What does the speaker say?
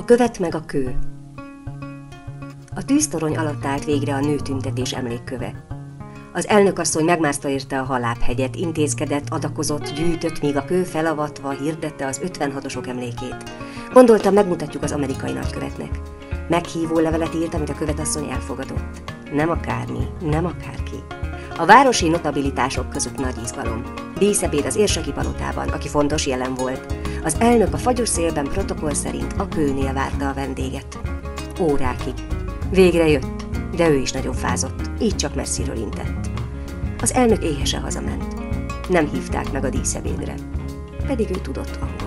követ meg a kő. A tűztorony alatt állt végre a nőtüntetés emlékköve. Az elnökasszony megmászta érte a Halábhegyet, intézkedett, adakozott, gyűjtött, míg a kő felavatva hirdette az 56-osok emlékét. Gondoltam, megmutatjuk az amerikai nagykövetnek. Meghívó levelet írt, amit a követasszony elfogadott. Nem akármi, nem akárki. A városi notabilitások között nagy izgalom. Díszebéd az érseki palotában, aki fontos jelen volt. Az elnök a fagyos szélben protokoll szerint a kőnél várta a vendéget. Órákig. Végre jött, de ő is nagyon fázott, így csak messziről intett. Az elnök éhesen hazament. Nem hívták meg a díszebédre, pedig ő tudott angolul.